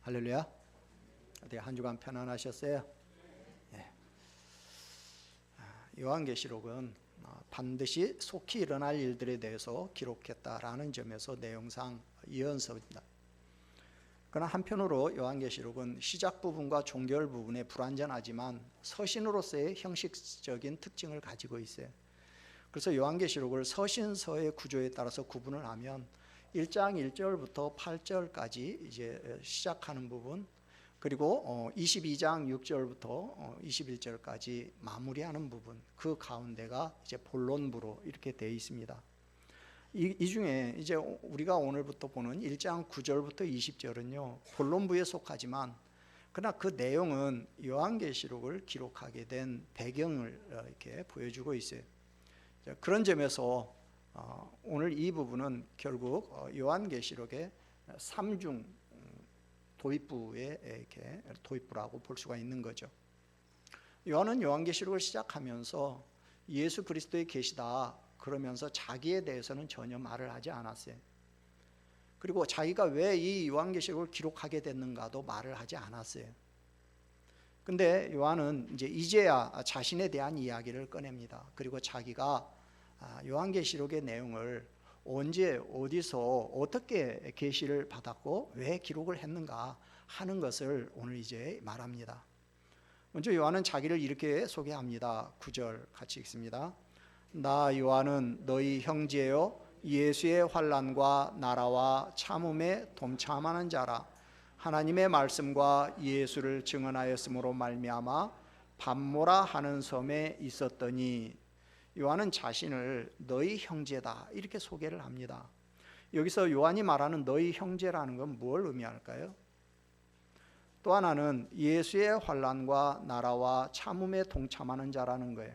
할렐루야. 어떻게 한 주간 편안하셨어요? 예. 요한계시록은 반드시 속히 일어날 일들에 대해서 기록했다라는 점에서 내용상 예언서입니다. 그러나 한편으로 요한계시록은 시작 부분과 종결 부분에 불완전하지만 서신으로서의 형식적인 특징을 가지고 있어요. 그래서 요한계시록을 서신서의 구조에 따라서 구분을 하면 1장 1절부터 8절까지 이제 시작하는 부분, 그리고 22장 6절부터 21절까지 마무리하는 부분, 그 가운데가 이제 본론부로 이렇게 되어 있습니다. 이 중에 이제 우리가 오늘부터 보는 1장 9절부터 20절은요 본론부에 속하지만, 그러나 그 내용은 요한계시록을 기록하게 된 배경을 이렇게 보여주고 있어요. 그런 점에서 오늘 이 부분은 결국 요한계시록의 3중 도입부의 이렇게 도입부라고 볼 수가 있는 거죠. 요한은 요한계시록을 시작하면서 예수 그리스도의 계시다 그러면서 자기에 대해서는 전혀 말을 하지 않았어요. 그리고 자기가 왜 이 요한계시록을 기록하게 됐는가도 말을 하지 않았어요. 근데 요한은 이제야 자신에 대한 이야기를 꺼냅니다. 그리고 자기가 요한계시록의 내용을 언제 어디서 어떻게 계시를 받았고 왜 기록을 했는가 하는 것을 오늘 이제 말합니다. 먼저 요한은 자기를 이렇게 소개합니다. 9절 같이 읽습니다. 나 요한은 너희 형제요 예수의 환난과 나라와 참음에 동참하는 자라. 하나님의 말씀과 예수를 증언하였으므로 말미암아 밤모라 하는 섬에 있었더니, 요한은 자신을 너희 형제다 이렇게 소개를 합니다. 여기서 요한이 말하는 너희 형제라는 건 뭘 의미할까요? 또 하나는 예수의 환난과 나라와 참음에 동참하는 자라는 거예요.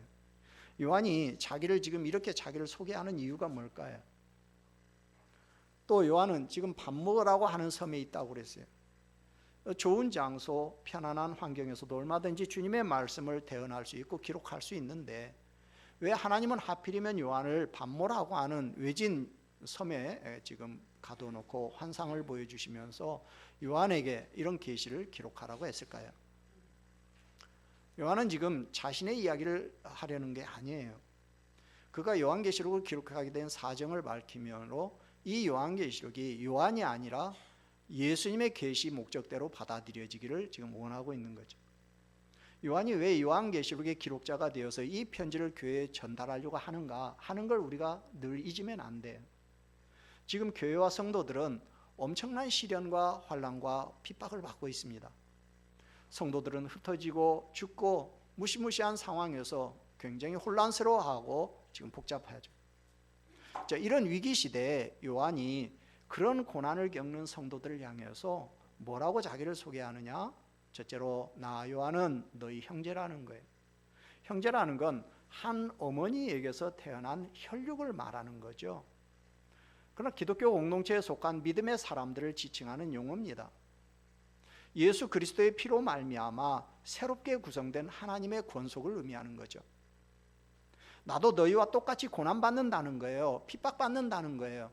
요한이 자기를 지금 이렇게 자기를 소개하는 이유가 뭘까요? 또 요한은 지금 밤모라고 하는 섬에 있다고 그랬어요. 좋은 장소, 편안한 환경에서도 얼마든지 주님의 말씀을 대언할 수 있고 기록할 수 있는데, 왜 하나님은 하필이면 요한을 밤모라고 하는 외진 섬에 지금 가둬놓고 환상을 보여주시면서 요한에게 이런 계시를 기록하라고 했을까요? 요한은 지금 자신의 이야기를 하려는 게 아니에요. 그가 요한계시록을 기록하게 된 사정을 밝히므로 이 요한계시록이 요한이 아니라 예수님의 계시 목적대로 받아들여지기를 지금 원하고 있는 거죠. 요한이 왜 요한계시록의 기록자가 되어서 이 편지를 교회에 전달하려고 하는가 하는 걸 우리가 늘 잊으면 안 돼요. 지금 교회와 성도들은 엄청난 시련과 환난과 핍박을 받고 있습니다. 성도들은 흩어지고 죽고 무시무시한 상황에서 굉장히 혼란스러워하고 지금 복잡하죠. 자, 이런 위기 시대에 요한이 그런 고난을 겪는 성도들을 향해서 뭐라고 자기를 소개하느냐? 첫째로 나 요한은 너희 형제라는 거예요. 형제라는 건 한 어머니에게서 태어난 혈육을 말하는 거죠. 그러나 기독교 공동체에 속한 믿음의 사람들을 지칭하는 용어입니다. 예수 그리스도의 피로 말미암아 새롭게 구성된 하나님의 권속을 의미하는 거죠. 나도 너희와 똑같이 고난받는다는 거예요. 핍박받는다는 거예요.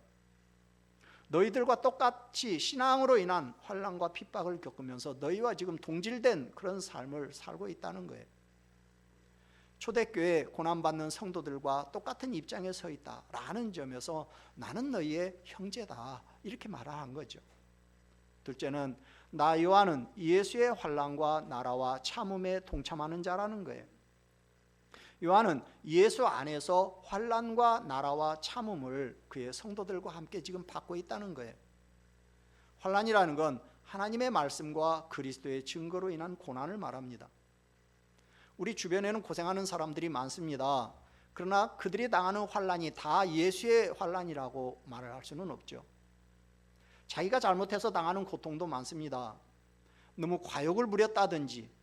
너희들과 똑같이 신앙으로 인한 환난과 핍박을 겪으면서 너희와 지금 동질된 그런 삶을 살고 있다는 거예요. 초대교회 고난받는 성도들과 똑같은 입장에 서 있다라는 점에서 나는 너희의 형제다 이렇게 말한 거죠. 둘째는 나 요한은 예수의 환난과 나라와 참음에 동참하는 자라는 거예요. 요한은 예수 안에서 환난과 나라와 참음을 그의 성도들과 함께 지금 받고 있다는 거예요. 환난이라는 건 하나님의 말씀과 그리스도의 증거로 인한 고난을 말합니다. 우리 주변에는 고생하는 사람들이 많습니다. 그러나 그들이 당하는 환난이 다 예수의 환난이라고 말을 할 수는 없죠. 자기가 잘못해서 당하는 고통도 많습니다. 너무 과욕을 부렸다든지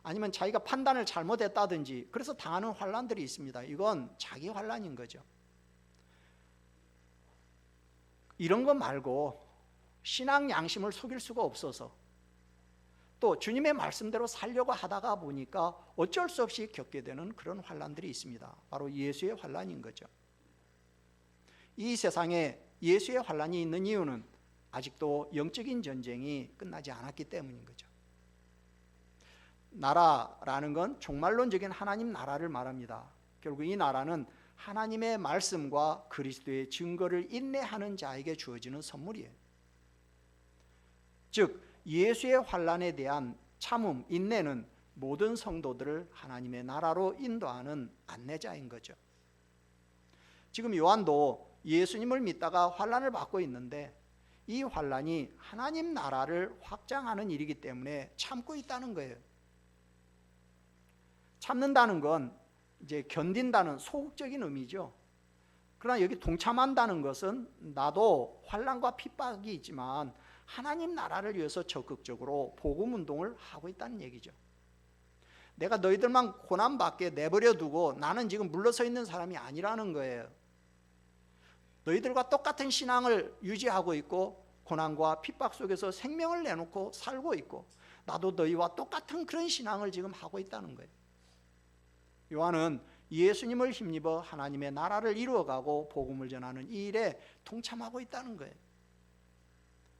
아니면 자기가 판단을 잘못했다든지 그래서 당하는 환난들이 있습니다. 이건 자기 환난인 거죠. 이런 거 말고 신앙 양심을 속일 수가 없어서 또 주님의 말씀대로 살려고 하다가 보니까 어쩔 수 없이 겪게 되는 그런 환난들이 있습니다. 바로 예수의 환난인 거죠. 이 세상에 예수의 환난이 있는 이유는 아직도 영적인 전쟁이 끝나지 않았기 때문인 거죠. 나라라는 건 종말론적인 하나님 나라를 말합니다. 결국 이 나라는 하나님의 말씀과 그리스도의 증거를 인내하는 자에게 주어지는 선물이에요. 즉 예수의 환난에 대한 참음, 인내는 모든 성도들을 하나님의 나라로 인도하는 안내자인 거죠. 지금 요한도 예수님을 믿다가 환난을 받고 있는데 이 환난이 하나님 나라를 확장하는 일이기 때문에 참고 있다는 거예요. 참는다는 건 이제 견딘다는 소극적인 의미죠. 그러나 여기 동참한다는 것은 나도 환난과 핍박이 있지만 하나님 나라를 위해서 적극적으로 복음 운동을 하고 있다는 얘기죠. 내가 너희들만 고난받게 내버려 두고 나는 지금 물러서 있는 사람이 아니라는 거예요. 너희들과 똑같은 신앙을 유지하고 있고 고난과 핍박 속에서 생명을 내놓고 살고 있고 나도 너희와 똑같은 그런 신앙을 지금 하고 있다는 거예요. 요한은 예수님을 힘입어 하나님의 나라를 이루어가고 복음을 전하는 이 일에 동참하고 있다는 거예요.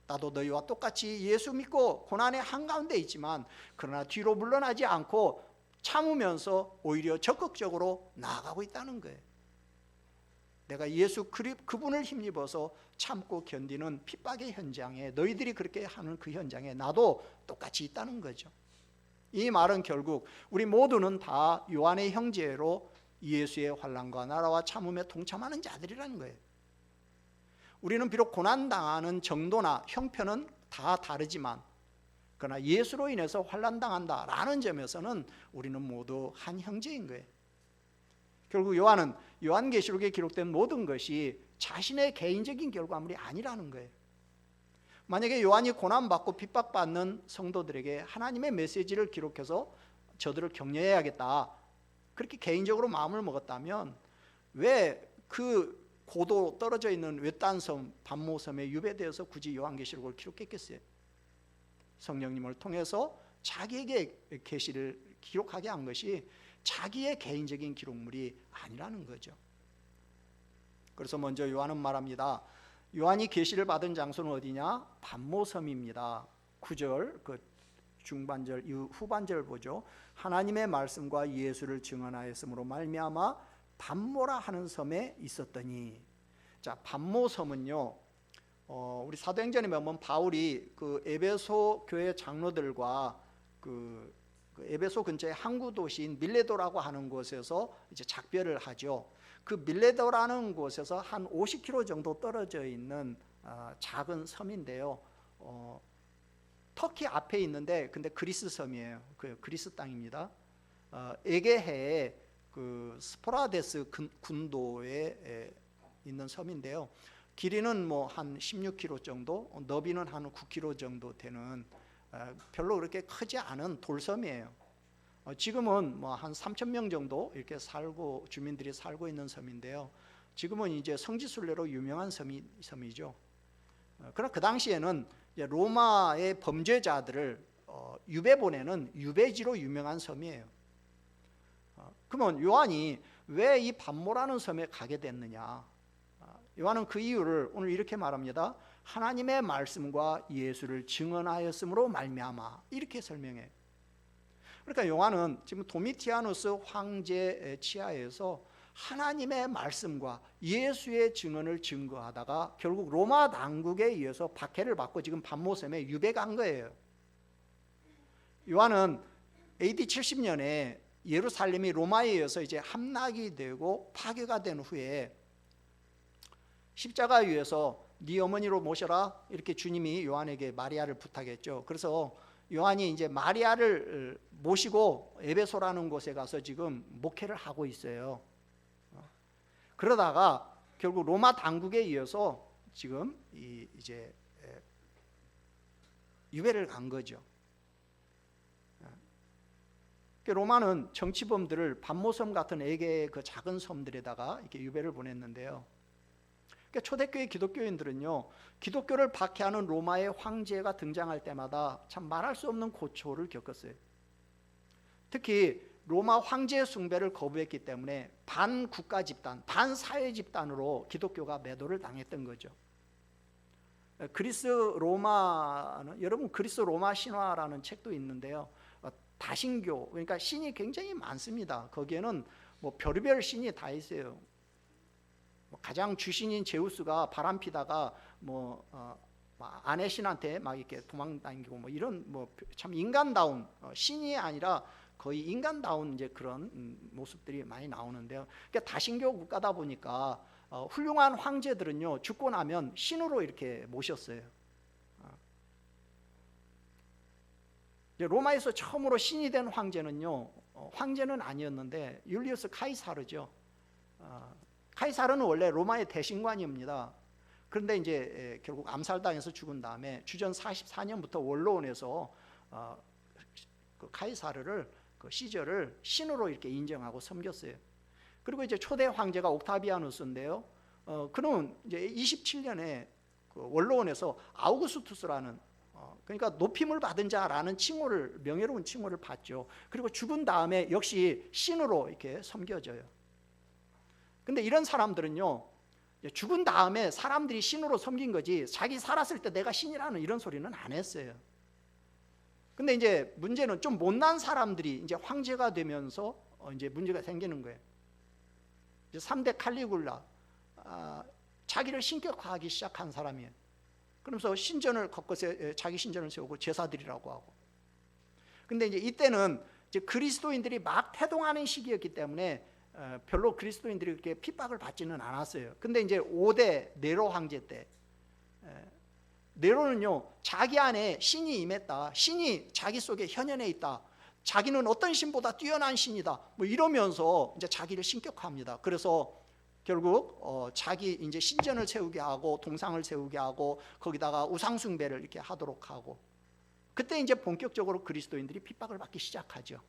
나도 너희와 똑같이 예수 믿고 고난의 한가운데 있지만 그러나 뒤로 물러나지 않고 참으면서 오히려 적극적으로 나아가고 있다는 거예요. 내가 예수 그분을 힘입어서 참고 견디는 핍박의 현장에 너희들이 그렇게 하는 그 현장에 나도 똑같이 있다는 거죠. 이 말은 결국 우리 모두는 다 요한의 형제로 예수의 환난과 나라와 참음에 동참하는 자들이라는 거예요. 우리는 비록 고난당하는 정도나 형편은 다 다르지만 그러나 예수로 인해서 환난당한다라는 점에서는 우리는 모두 한 형제인 거예요. 결국 요한은 요한계시록에 기록된 모든 것이 자신의 개인적인 결과물이 아니라는 거예요. 만약에 요한이 고난받고 핍박받는 성도들에게 하나님의 메시지를 기록해서 저들을 격려해야겠다 그렇게 개인적으로 마음을 먹었다면 왜 그 고도 떨어져 있는 외딴 섬 반모섬의 유배되어서 굳이 요한계시록을 기록했겠어요? 성령님을 통해서 자기에게 계시를 기록하게 한 것이 자기의 개인적인 기록물이 아니라는 거죠. 그래서 먼저 요한은 말합니다. 요한이 계시를 받은 장소는 어디냐? 반모섬입니다. 9절 그 중반절 이후 후반절 보죠. 하나님의 말씀과 예수를 증언하였으므로 말미암아 반모라 하는 섬에 있었더니. 자, 반모섬은요. 우리 사도행전에 보면 바울이 그 에베소 교회 장로들과 그 에베소 근처의 항구 도시인 밀레도라고 하는 곳에서 이제 작별을 하죠. 그 밀레도라는 곳에서 한 50km 정도 떨어져 있는 작은 섬인데요. 터키 앞에 있는데 근데 그리스 섬이에요. 그 그리스 땅입니다. 에게해의 그 스포라데스 군도에 있는 섬인데요. 길이는 뭐 한 16km 정도, 너비는 한 9km 정도 되는 별로 그렇게 크지 않은 돌섬이에요. 지금은 뭐 한 3,000명 정도 이렇게 살고 주민들이 살고 있는 섬인데요. 지금은 이제 성지순례로 유명한 섬이죠. 그러나 그 당시에는 로마의 범죄자들을 유배 보내는 유배지로 유명한 섬이에요. 그러면 요한이 왜 이 반모라는 섬에 가게 됐느냐? 요한은 그 이유를 오늘 이렇게 말합니다. 하나님의 말씀과 예수를 증언하였으므로 말미암아 이렇게 설명해요. 그러니까 요한은 지금 도미티아누스 황제 치하에서 하나님의 말씀과 예수의 증언을 증거하다가 결국 로마 당국에 의해서 박해를 받고 지금 반모섬에 유배가 간 거예요. 요한은 AD 70년에 예루살렘이 로마에 의해서 이제 함락이 되고 파괴가 된 후에 십자가 위에서 네 어머니로 모셔라 이렇게 주님이 요한에게 마리아를 부탁했죠. 그래서 요한이 이제 마리아를 모시고 에베소라는 곳에 가서 지금 목회를 하고 있어요. 그러다가 결국 로마 당국에 의해서 지금 이제 유배를 간 거죠. 로마는 정치범들을 반모섬 같은 에게의 그 작은 섬들에다가 이렇게 유배를 보냈는데요. 그러니까 초대교회 기독교인들은요, 기독교를 박해하는 로마의 황제가 등장할 때마다 참 말할 수 없는 고초를 겪었어요. 특히 로마 황제 숭배를 거부했기 때문에 반국가 집단, 반사회 집단으로 기독교가 매도를 당했던 거죠. 그리스 로마는, 여러분 그리스 로마 신화라는 책도 있는데요. 다신교, 그러니까 신이 굉장히 많습니다. 거기에는 뭐 별의별 신이 다 있어요. 가장 주신인 제우스가 바람 피다가 아내 신한테 막 이렇게 도망다니고 뭐 이런 뭐 참 인간다운, 신이 아니라 거의 인간다운 이제 그런 모습들이 많이 나오는데요. 그러니까 다신교 국가다 보니까 훌륭한 황제들은요 죽고 나면 신으로 이렇게 모셨어요. 로마에서 처음으로 신이 된 황제는요, 황제는 아니었는데 율리우스 카이사르죠. 카이사르는 원래 로마의 대신관입니다. 그런데 이제 결국 암살당해서 죽은 다음에 주전 44년부터 원로원에서 그 카이사르를, 그 시저를 신으로 이렇게 인정하고 섬겼어요. 그리고 이제 초대 황제가 옥타비아누스인데요. 그는 이제 27년에 그 원로원에서 아우구스투스라는, 그러니까 높임을 받은 자라는 칭호를, 명예로운 칭호를 받죠. 그리고 죽은 다음에 역시 신으로 이렇게 섬겨져요. 근데 이런 사람들은요, 죽은 다음에 사람들이 신으로 섬긴 거지 자기 살았을 때 내가 신이라는 이런 소리는 안 했어요. 근데 이제 문제는 좀 못난 사람들이 이제 황제가 되면서 이제 문제가 생기는 거예요. 이제 3대 칼리굴라, 자기를 신격화하기 시작한 사람이에요. 그러면서 신전을 곳곳에 자기 신전을 세우고 제사드리라고 하고. 근데 이제 이때는 이제 그리스도인들이 막 태동하는 시기였기 때문에 별로 그리스도인들이 그렇게 핍박을 받지는 않았어요. 근데 이제 5대 네로 황제 때, 네로는요 자기 안에 신이 임했다, 신이 자기 속에 현현해 있다, 자기는 어떤 신보다 뛰어난 신이다, 뭐 이러면서 이제 자기를 신격화합니다. 그래서 결국 자기 이제 신전을 세우게 하고 동상을 세우게 하고 거기다가 우상 숭배를 이렇게 하도록 하고, 그때 이제 본격적으로 그리스도인들이 핍박을 받기 시작하죠.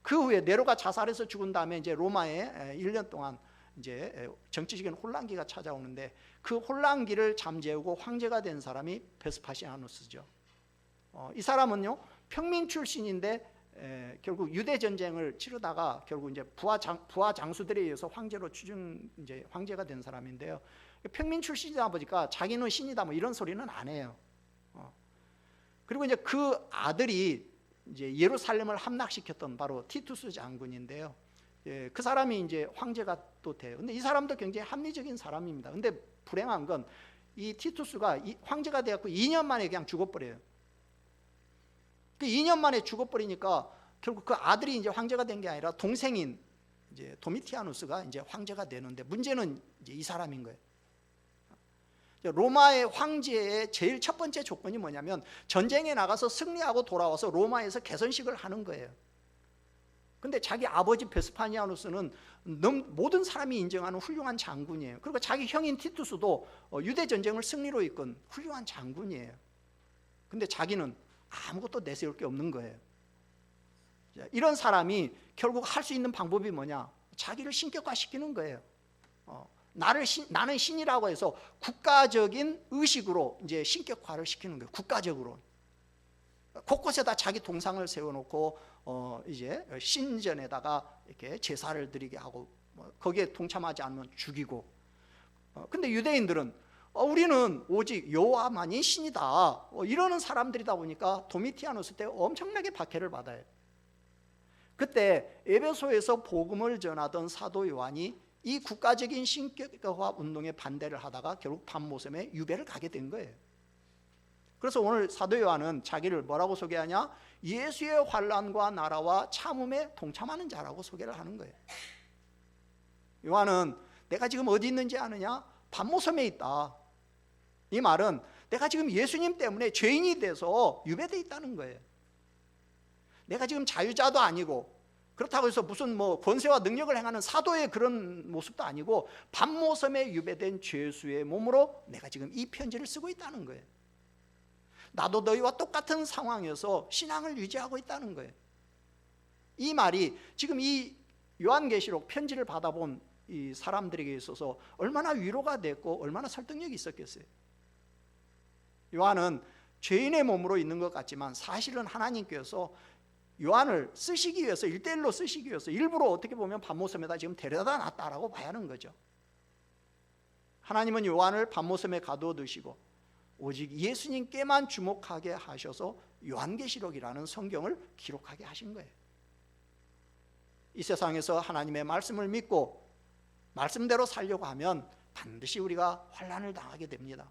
그 후에 네로가 자살해서 죽은 다음에 이제 로마에 1년 동안 이제 정치적인 혼란기가 찾아오는데, 그 혼란기를 잠재우고 황제가 된 사람이 베스파시아누스죠. 이 사람은요 평민 출신인데 결국 유대 전쟁을 치르다가 결국 이제 부하 장수들에 의해서 황제로 이제 황제가 된 사람인데요. 평민 출신이다 보니까 자기는 신이다 뭐 이런 소리는 안 해요. 그리고 이제 그 아들이 이제 예루살렘을 함락시켰던 바로 티투스 장군인데요. 그 사람이 이제 황제가 또 돼요. 근데 이 사람도 굉장히 합리적인 사람입니다. 근데 불행한 건 이 티투스가 황제가 되었고 2년 만에 그냥 죽어버려요. 그 2년 만에 죽어버리니까 결국 그 아들이 이제 황제가 된 게 아니라 동생인 이제 도미티아누스가 이제 황제가 되는데, 문제는 이제 이 사람인 거예요. 로마의 황제의 제일 첫 번째 조건이 뭐냐면 전쟁에 나가서 승리하고 돌아와서 로마에서 개선식을 하는 거예요. 근데 자기 아버지 베스파니아누스는 모든 사람이 인정하는 훌륭한 장군이에요. 그리고 자기 형인 티투스도 유대 전쟁을 승리로 이끈 훌륭한 장군이에요. 근데 자기는 아무것도 내세울 게 없는 거예요. 이런 사람이 결국 할 수 있는 방법이 뭐냐? 자기를 신격화시키는 거예요. 나는 신이라고 해서 국가적인 의식으로 이제 신격화를 시키는 거예요. 국가적으로 곳곳에다 자기 동상을 세워놓고 이제 신전에다가 이렇게 제사를 드리게 하고, 거기에 동참하지 않으면 죽이고. 근데 유대인들은 우리는 오직 여호와만이 신이다 이러는 사람들이다 보니까 도미티아누스 때 엄청나게 박해를 받아요. 그때 에베소에서 복음을 전하던 사도 요한이 이 국가적인 신격화 운동에 반대를 하다가 결국 밤모섬에 유배를 가게 된 거예요. 그래서 오늘 사도 요한은 자기를 뭐라고 소개하냐? 예수의 환난과 나라와 참음에 동참하는 자라고 소개를 하는 거예요. 요한은 내가 지금 어디 있는지 아느냐? 밤모섬에 있다. 이 말은 내가 지금 예수님 때문에 죄인이 돼서 유배되어 있다는 거예요. 내가 지금 자유자도 아니고 그렇다고 해서 무슨 뭐 권세와 능력을 행하는 사도의 그런 모습도 아니고 밤모섬에 유배된 죄수의 몸으로 내가 지금 이 편지를 쓰고 있다는 거예요. 나도 너희와 똑같은 상황에서 신앙을 유지하고 있다는 거예요. 이 말이 지금 이 요한계시록 편지를 받아본 이 사람들에게 있어서 얼마나 위로가 됐고 얼마나 설득력이 있었겠어요. 요한은 죄인의 몸으로 있는 것 같지만 사실은 하나님께서 요한을 쓰시기 위해서 1:1로 쓰시기 위해서 일부러 어떻게 보면 밤모섬에다 지금 데려다 놨다라고 봐야 하는 거죠. 하나님은 요한을 밤모섬에 가두어두시고 오직 예수님께만 주목하게 하셔서 요한계시록이라는 성경을 기록하게 하신 거예요. 이 세상에서 하나님의 말씀을 믿고 말씀대로 살려고 하면 반드시 우리가 환난을 당하게 됩니다.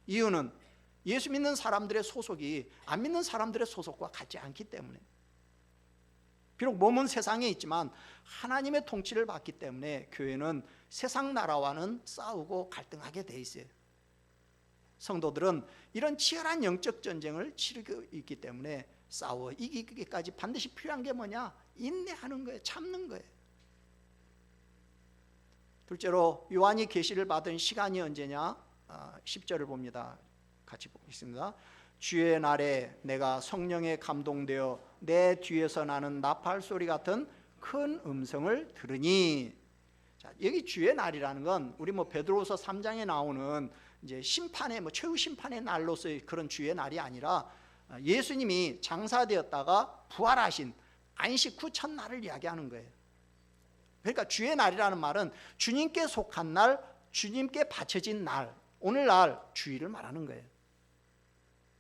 이유는 예수 믿는 사람들의 소속이 안 믿는 사람들의 소속과 같지 않기 때문에, 비록 몸은 세상에 있지만 하나님의 통치를 받기 때문에 교회는 세상 나라와는 싸우고 갈등하게 돼 있어요. 성도들은 이런 치열한 영적 전쟁을 치르고 있기 때문에 싸워 이기기까지 반드시 필요한 게 뭐냐? 인내하는 거예요. 참는 거예요. 둘째로 요한이 계시를 받은 시간이 언제냐? 10절을 봅니다. 같이 보겠습니다. 주의 날에 내가 성령에 감동되어 내 뒤에서 나는 나팔 소리 같은 큰 음성을 들으니. 자, 여기 주의 날이라는 건 우리 베드로후서 3장에 나오는 이제 심판의 최후 심판의 날로서의 그런 주의 날이 아니라 예수님이 장사되었다가 부활하신 안식 후 첫날을 이야기하는 거예요. 그러니까 주의 날이라는 말은 주님께 속한 날, 주님께 바쳐진 날, 오늘날 주일을 말하는 거예요.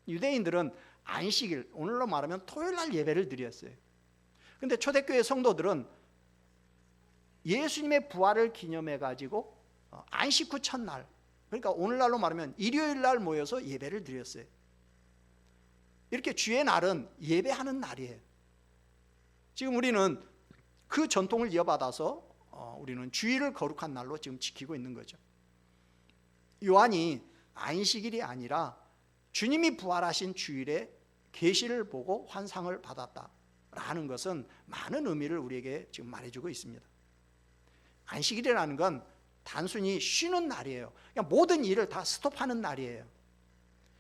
유대인들은 안식일, 오늘로 말하면 토요일날 예배를 드렸어요. 그런데 초대교회 성도들은 예수님의 부활을 기념해 가지고 안식 후 첫날, 그러니까 오늘날로 말하면 일요일날 모여서 예배를 드렸어요. 이렇게 주의 날은 예배하는 날이에요. 지금 우리는 그 전통을 이어받아서 우리는 주일을 거룩한 날로 지금 지키고 있는 거죠. 요한이 안식일이 아니라 주님이 부활하신 주일에 계시를 보고 환상을 받았다라는 것은 많은 의미를 우리에게 지금 말해주고 있습니다. 안식일이라는 건 단순히 쉬는 날이에요. 그냥 모든 일을 다 스톱하는 날이에요.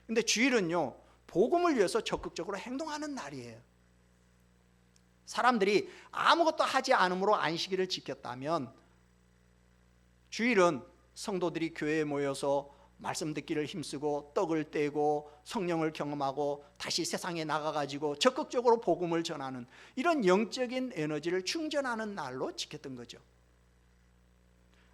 근데 주일은요, 복음을 위해서 적극적으로 행동하는 날이에요. 사람들이 아무것도 하지 않음으로 안식일을 지켰다면, 주일은 성도들이 교회에 모여서 말씀 듣기를 힘쓰고 떡을 떼고 성령을 경험하고 다시 세상에 나가가지고 적극적으로 복음을 전하는 이런 영적인 에너지를 충전하는 날로 지켰던 거죠.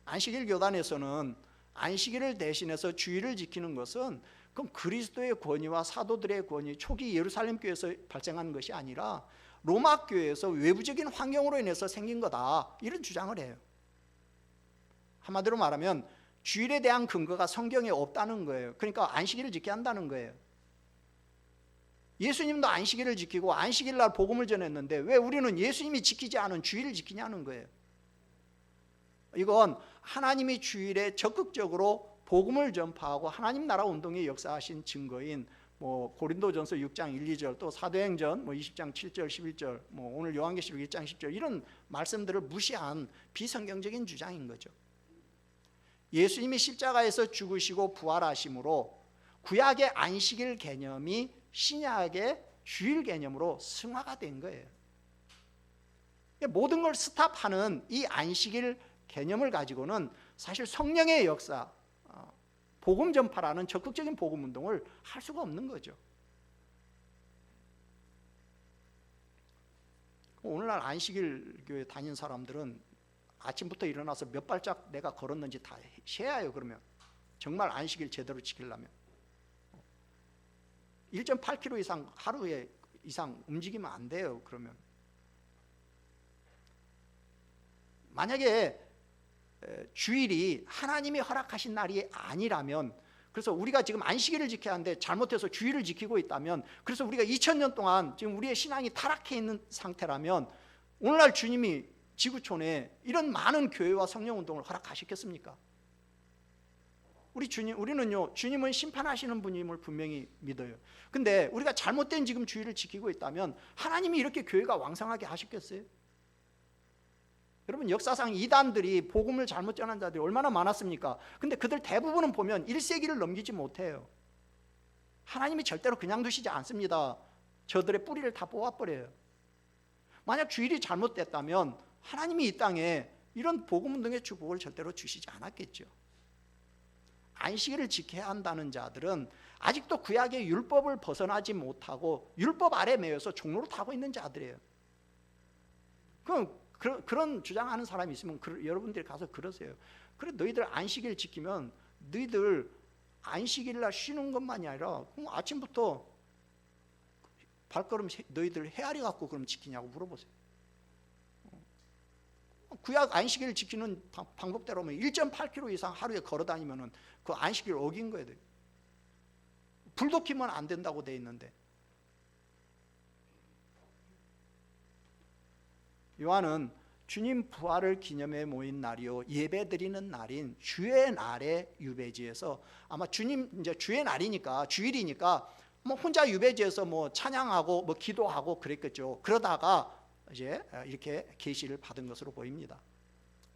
안식일 교단에서는 안식일을 대신해서 주일을 지키는 것은 그럼 그리스도의 권위와 사도들의 권위, 초기 예루살렘 교회에서 발생한 것이 아니라 로마 교회에서 외부적인 환경으로 인해서 생긴 거다, 이런 주장을 해요. 한마디로 말하면 주일에 대한 근거가 성경에 없다는 거예요. 그러니까 안식일을 지켜야 한다는 거예요. 예수님도 안식일을 지키고 안식일 날 복음을 전했는데 왜 우리는 예수님이 지키지 않은 주일을 지키냐는 거예요. 이건 하나님이 주일에 적극적으로 복음을 전파하고 하나님 나라 운동에 역사하신 증거인 고린도전서 6장 1, 2절, 또 사도행전 20장 7절 11절, 오늘 요한계시록 1장 10절, 이런 말씀들을 무시한 비성경적인 주장인 거죠. 예수님이 십자가에서 죽으시고 부활하심으로 구약의 안식일 개념이 신약의 주일 개념으로 승화가 된 거예요. 모든 걸 스탑하는 이 안식일 개념을 가지고는 사실 성령의 역사, 복음 전파라는 적극적인 복음 운동을 할 수가 없는 거죠. 오늘날 안식일 교회 다니는 사람들은 아침부터 일어나서 몇 발짝 내가 걸었는지 다 세야 해요. 그러면 정말 안식일 제대로 지키려면 1.8km 이상 하루에 이상 움직이면 안 돼요. 그러면 만약에 주일이 하나님이 허락하신 날이 아니라면, 그래서 우리가 지금 안식일을 지켜야 하는데 잘못해서 주일을 지키고 있다면, 그래서 우리가 2000년 동안 지금 우리의 신앙이 타락해 있는 상태라면 오늘날 주님이 지구촌에 이런 많은 교회와 성령운동을 허락하셨겠습니까? 우리는요, 주님은 심판하시는 분임을 분명히 믿어요. 근데 우리가 잘못된 지금 주일을 지키고 있다면 하나님이 이렇게 교회가 왕성하게 하셨겠어요? 여러분, 역사상 이단들이 복음을 잘못 전한 자들이 얼마나 많았습니까? 근데 그들 대부분은 보면 1세기를 넘기지 못해요. 하나님이 절대로 그냥 두시지 않습니다. 저들의 뿌리를 다 뽑아버려요. 만약 주일이 잘못됐다면 하나님이 이 땅에 이런 복음 운동의 축복을 절대로 주시지 않았겠죠. 안식일을 지켜야 한다는 자들은 아직도 구약의 율법을 벗어나지 못하고 율법 아래 매여서 종로를 타고 있는 자들이에요. 그럼 그런 주장하는 사람이 있으면 여러분들이 가서 그러세요. 그래 너희들 안식일 지키면 너희들 안식일 날 쉬는 것만이 아니라 그럼 아침부터 발걸음 너희들 헤아리 갖고 그럼 지키냐고 물어보세요. 구약 안식일 지키는 방법대로면 1.8km 이상 하루에 걸어 다니면은 그 안식일 어긴 거예요. 불도 켜면 안 된다고 돼 있는데. 요한은 주님 부활을 기념해 모인 날이요 예배드리는 날인 주의 날의 유배지에서 아마 주님 이제 주의 날이니까 주일이니까 뭐 혼자 유배지에서 뭐 찬양하고 뭐 기도하고 그랬겠죠. 그러다가 이제 이렇게 계시를 받은 것으로 보입니다.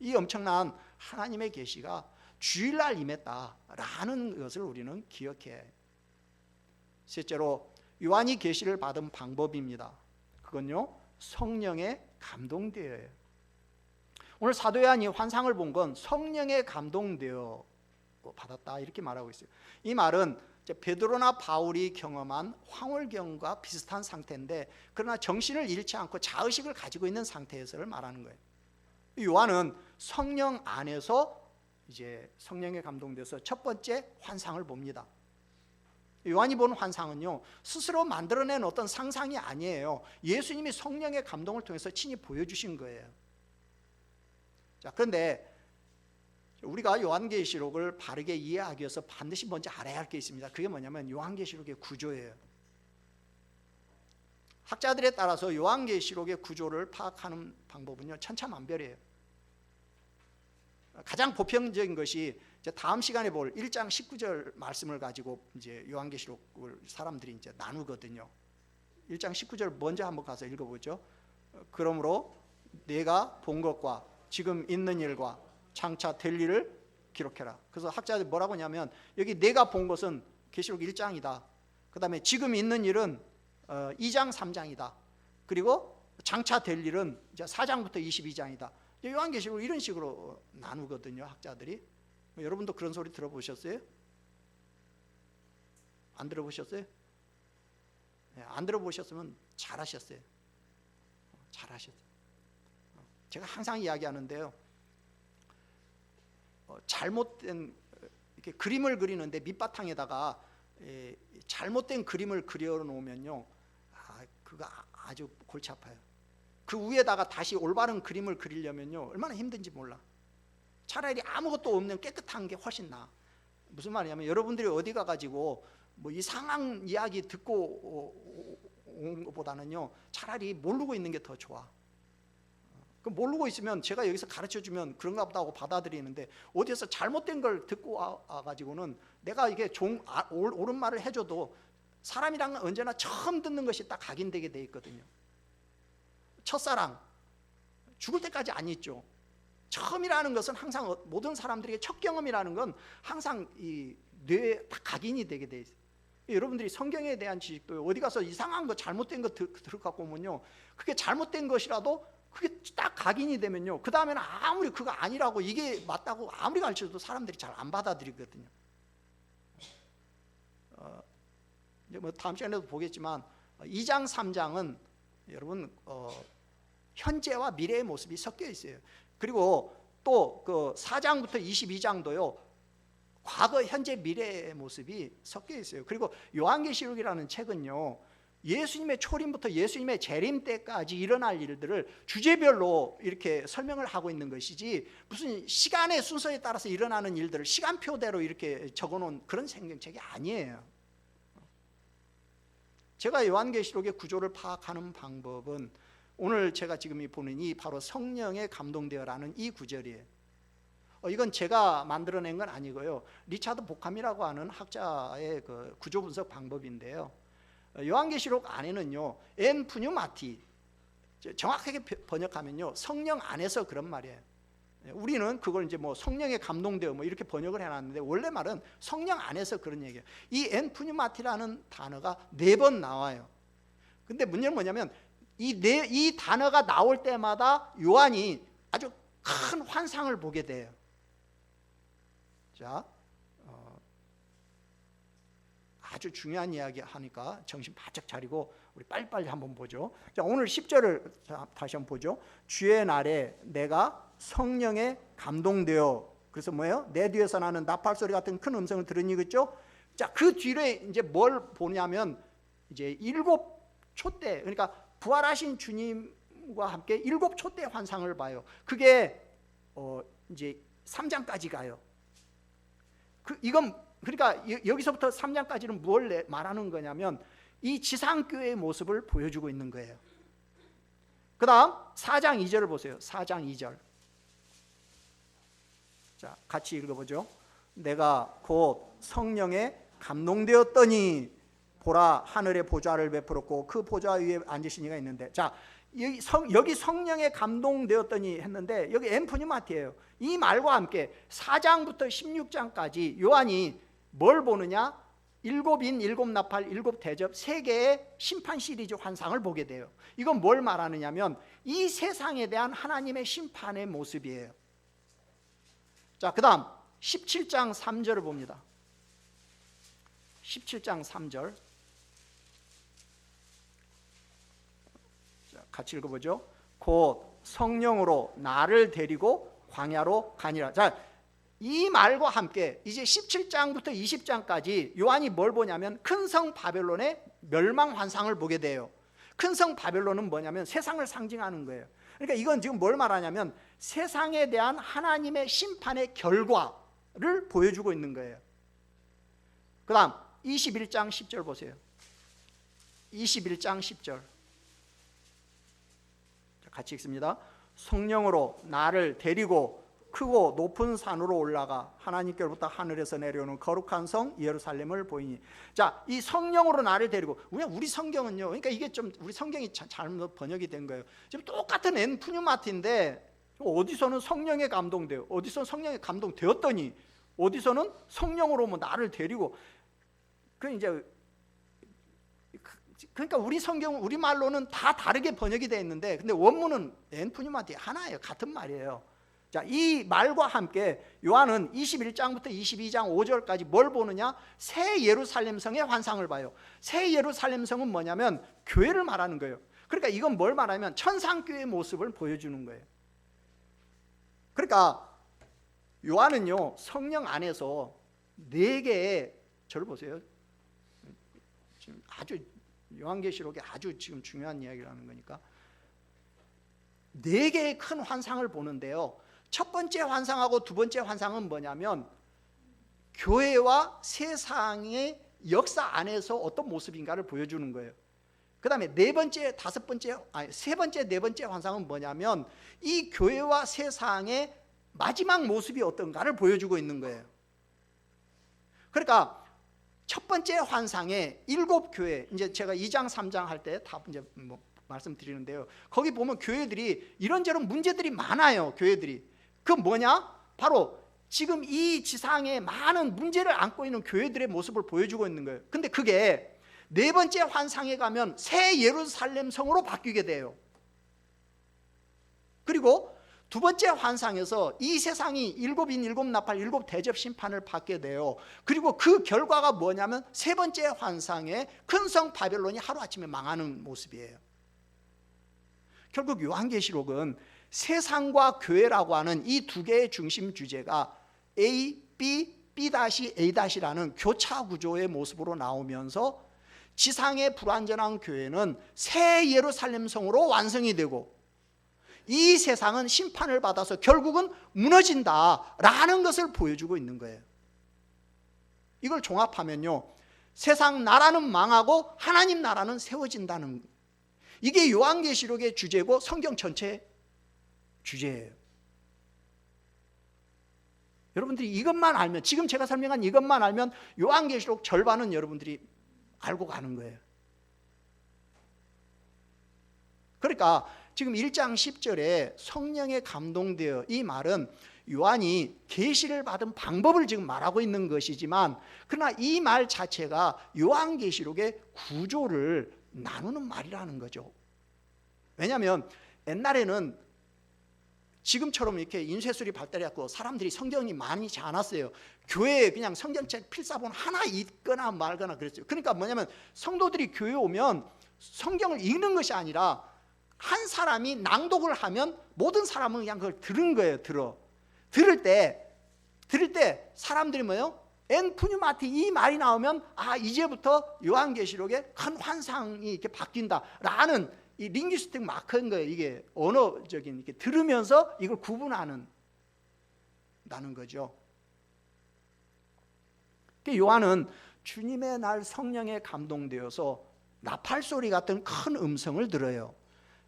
이 엄청난 하나님의 계시가 주일날 임했다라는 것을 우리는 기억해. 셋째로 요한이 계시를 받은 방법입니다. 그건요 성령의 감동되어요. 오늘 사도 요한이 환상을 본 건 성령에 감동되어 받았다 이렇게 말하고 있어요. 이 말은 베드로나 바울이 경험한 황홀경과 비슷한 상태인데 그러나 정신을 잃지 않고 자의식을 가지고 있는 상태에서를 말하는 거예요. 요한은 성령 안에서 이제 성령에 감동돼서 첫 번째 환상을 봅니다. 요한이 본 환상은요 스스로 만들어낸 어떤 상상이 아니에요. 예수님이 성령의 감동을 통해서 친히 보여주신 거예요. 자, 그런데 우리가 요한계시록을 바르게 이해하기 위해서 반드시 먼저 알아야 할 게 있습니다. 그게 뭐냐면 요한계시록의 구조예요. 학자들에 따라서 요한계시록의 구조를 파악하는 방법은요 천차만별이에요. 가장 보편적인 것이 이제 다음 시간에 볼 1장 19절 말씀을 가지고 이제 요한계시록을 사람들이 이제 나누거든요. 1장 19절 먼저 한번 가서 읽어보죠. 그러므로 내가 본 것과 지금 있는 일과 장차 될 일을 기록해라. 그래서 학자들이 뭐라고 하냐면 여기 내가 본 것은 계시록 1장이다. 그 다음에 지금 있는 일은 2장 3장이다. 그리고 장차 될 일은 이제 4장부터 22장이다. 요한계시록 이런 식으로 나누거든요 학자들이. 여러분도 그런 소리 들어보셨어요? 안 들어보셨어요? 안 들어보셨으면 잘하셨어요. 잘하셨어요. 제가 항상 이야기하는데요 잘못된 이렇게 그림을 그리는데 밑바탕에다가 잘못된 그림을 그려 놓으면요 그거 아주 골치 아파요. 그 위에다가 다시 올바른 그림을 그리려면요 얼마나 힘든지 몰라. 차라리 아무것도 없는 깨끗한 게 훨씬 나아. 무슨 말이냐면 여러분들이 어디 가가지고 뭐 이상한 이야기 듣고 온 것보다는요 차라리 모르고 있는 게 더 좋아. 모르고 있으면 제가 여기서 가르쳐주면 그런가 보다 하고 받아들이는데 어디에서 잘못된 걸 듣고 와가지고는 내가 이게 옳은 말을 해줘도 사람이란 건 언제나 처음 듣는 것이 딱 각인되게 돼 있거든요. 첫사랑 죽을 때까지 안 잊죠. 처음이라는 것은 항상 모든 사람들에게 첫 경험이라는 건 항상 이 뇌에 딱 각인이 되게 돼 있어요. 여러분들이 성경에 대한 지식도 어디 가서 이상한 거 잘못된 거 들어갖고 오면요 그게 잘못된 것이라도 그게 딱 각인이 되면요 그 다음에는 아무리 그거 아니라고 이게 맞다고 아무리 가르쳐도 사람들이 잘 안 받아들이거든요. 이제 뭐 다음 시간에도 보겠지만 2장 3장은 여러분 현재와 미래의 모습이 섞여 있어요. 그리고 또 그 4장부터 22장도요 과거, 현재, 미래의 모습이 섞여 있어요. 그리고 요한계시록이라는 책은요 예수님의 초림부터 예수님의 재림 때까지 일어날 일들을 주제별로 이렇게 설명을 하고 있는 것이지 무슨 시간의 순서에 따라서 일어나는 일들을 시간표대로 이렇게 적어놓은 그런 성경책이 아니에요. 제가 요한계시록의 구조를 파악하는 방법은 오늘 제가 지금 보는 이 바로 성령에 감동되어라는 이 구절이에요. 이건 제가 만들어낸 건 아니고요 리차드 보캄이라고 하는 학자의 그 구조 분석 방법인데요 요한계시록 안에는요 엔 푸뉴마티 정확하게 번역하면요 성령 안에서 그런 말이에요. 우리는 그걸 이제 뭐 성령에 감동되어 뭐 이렇게 번역을 해놨는데 원래 말은 성령 안에서 그런 얘기예요. 이 엔 푸뉴마티라는 단어가 4번 나와요. 근데 문제는 뭐냐면 이 단어가 나올 때마다 요한이 아주 큰 환상을 보게 돼요. 자, 아주 중요한 이야기 하니까 정신 바짝 차리고 우리 빨리빨리 한번 보죠. 자, 오늘 10절을 다시 한번 보죠. 주의 날에 내가 성령에 감동되어, 그래서 뭐예요? 내 뒤에서 나는 나팔 소리 같은 큰 음성을 들으니, 그렇죠? 자, 그 뒤에 이제 뭘 보냐면 이제 7촛대, 그러니까 부활하신 주님과 함께 7촛대 환상을 봐요. 그게 이제 3장까지 가요. 이건 그러니까 여기서부터 3장까지는 뭘 말하는 거냐면 이 지상교회의 모습을 보여주고 있는 거예요. 그 다음 4장 2절을 보세요. 4장 2절. 자, 같이 읽어보죠. 내가 곧 성령에 감동되었더니 보라, 하늘의 보좌를 베풀었고 그 보좌 위에 앉으신 이가 있는데, 자, 여기 성령에 감동되었더니 했는데 여기 엠프니마티예요. 이 말과 함께 4장부터 16장까지 요한이 뭘 보느냐? 7인, 7나팔, 7대접 3개의 심판 시리즈 환상을 보게 돼요. 이건 뭘 말하느냐면 이 세상에 대한 하나님의 심판의 모습이에요. 자, 그 다음 17장 3절을 봅니다. 17장 3절. 자, 같이 읽어보죠. 곧 성령으로 나를 데리고 광야로 가니라. 자, 이 말과 함께 이제 17장부터 20장까지 요한이 뭘 보냐면 큰 성 바벨론의 멸망 환상을 보게 돼요. 큰 성 바벨론은 뭐냐면 세상을 상징하는 거예요. 그러니까 이건 지금 뭘 말하냐면 세상에 대한 하나님의 심판의 결과를 보여주고 있는 거예요. 그 다음 21장 10절 보세요. 21장 10절 같이 읽습니다. 성령으로 나를 데리고 크고 높은 산으로 올라가 하나님께로부터 하늘에서 내려오는 거룩한 성 예루살렘을 보이니. 자, 이 성령으로 나를 데리고, 우리 성경은요, 그러니까 이게 좀 우리 성경이 잘못 번역이 된 거예요. 지금 똑같은 엔푸뉴마티인데 어디서는 성령에 감동돼요, 어디서는 성령에 감동되었더니, 어디서는 성령으로 뭐 나를 데리고. 그 이제 그러니까 우리 성경 우리 말로는 다 다르게 번역이 되어 있는데, 근데 원문은 엔푸뉴마티 하나예요. 같은 말이에요. 자, 이 말과 함께 요한은 21장부터 22장 5절까지 뭘 보느냐? 새 예루살렘 성의 환상을 봐요. 새 예루살렘 성은 뭐냐면 교회를 말하는 거예요. 그러니까 이건 뭘 말하면 천상교회의 모습을 보여주는 거예요. 그러니까 요한은요, 성령 안에서 4개의, 저를 보세요. 지금 아주 요한계시록에 아주 지금 중요한 이야기를 하는 거니까 4개의 큰 환상을 보는데요, 첫 번째 환상하고 두 번째 환상은 뭐냐면 교회와 세상의 역사 안에서 어떤 모습인가를 보여주는 거예요. 그 다음에 세 번째, 네 번째 환상은 뭐냐면 이 교회와 세상의 마지막 모습이 어떤가를 보여주고 있는 거예요. 그러니까 첫 번째 환상에 7교회, 이제 제가 2장 3장 할 때 다 이제 말씀드리는데요, 거기 보면 교회들이 이런저런 문제들이 많아요. 교회들이 그 뭐냐? 바로 지금 이 지상에 많은 문제를 안고 있는 교회들의 모습을 보여주고 있는 거예요. 근데 그게 네 번째 환상에 가면 새 예루살렘 성으로 바뀌게 돼요. 그리고 두 번째 환상에서 이 세상이 7인 7나팔 7대접 심판을 받게 돼요. 그리고 그 결과가 뭐냐면 세 번째 환상에 큰 성 바벨론이 하루아침에 망하는 모습이에요. 결국 요한계시록은 세상과 교회라고 하는 이 두 개의 중심 주제가 A, B, B-A-라는 교차 구조의 모습으로 나오면서 지상의 불완전한 교회는 새 예루살렘 성으로 완성이 되고 이 세상은 심판을 받아서 결국은 무너진다라는 것을 보여주고 있는 거예요. 이걸 종합하면요, 세상 나라는 망하고 하나님 나라는 세워진다는, 이게 요한계시록의 주제고 성경 전체의 주제예요. 여러분들이 이것만 알면, 지금 제가 설명한 이것만 알면 요한계시록 절반은 여러분들이 알고 가는 거예요. 그러니까 지금 1장 10절에 성령에 감동되어, 이 말은 요한이 계시를 받은 방법을 지금 말하고 있는 것이지만, 그러나 이 말 자체가 요한계시록의 구조를 나누는 말이라는 거죠. 왜냐하면 옛날에는 지금처럼 이렇게 인쇄술이 발달해갖고 사람들이 성경이 많지 않았어요. 교회에 그냥 성경책 필사본 하나 읽거나 말거나 그랬어요. 그러니까 뭐냐면 성도들이 교회에 오면 성경을 읽는 것이 아니라 한 사람이 낭독을 하면 모든 사람은 그냥 그걸 들은 거예요. 들을 때 사람들이 뭐예요? 엔푸뉴마티 이 말이 나오면 이제부터 요한계시록에 큰 환상이 이렇게 바뀐다라는 이 링귀스틱 마크인 거예요. 이게 언어적인 이렇게 들으면서 이걸 구분하는 다는 거죠. 요한은 주님의 날 성령에 감동되어서 나팔 소리 같은 큰 음성을 들어요.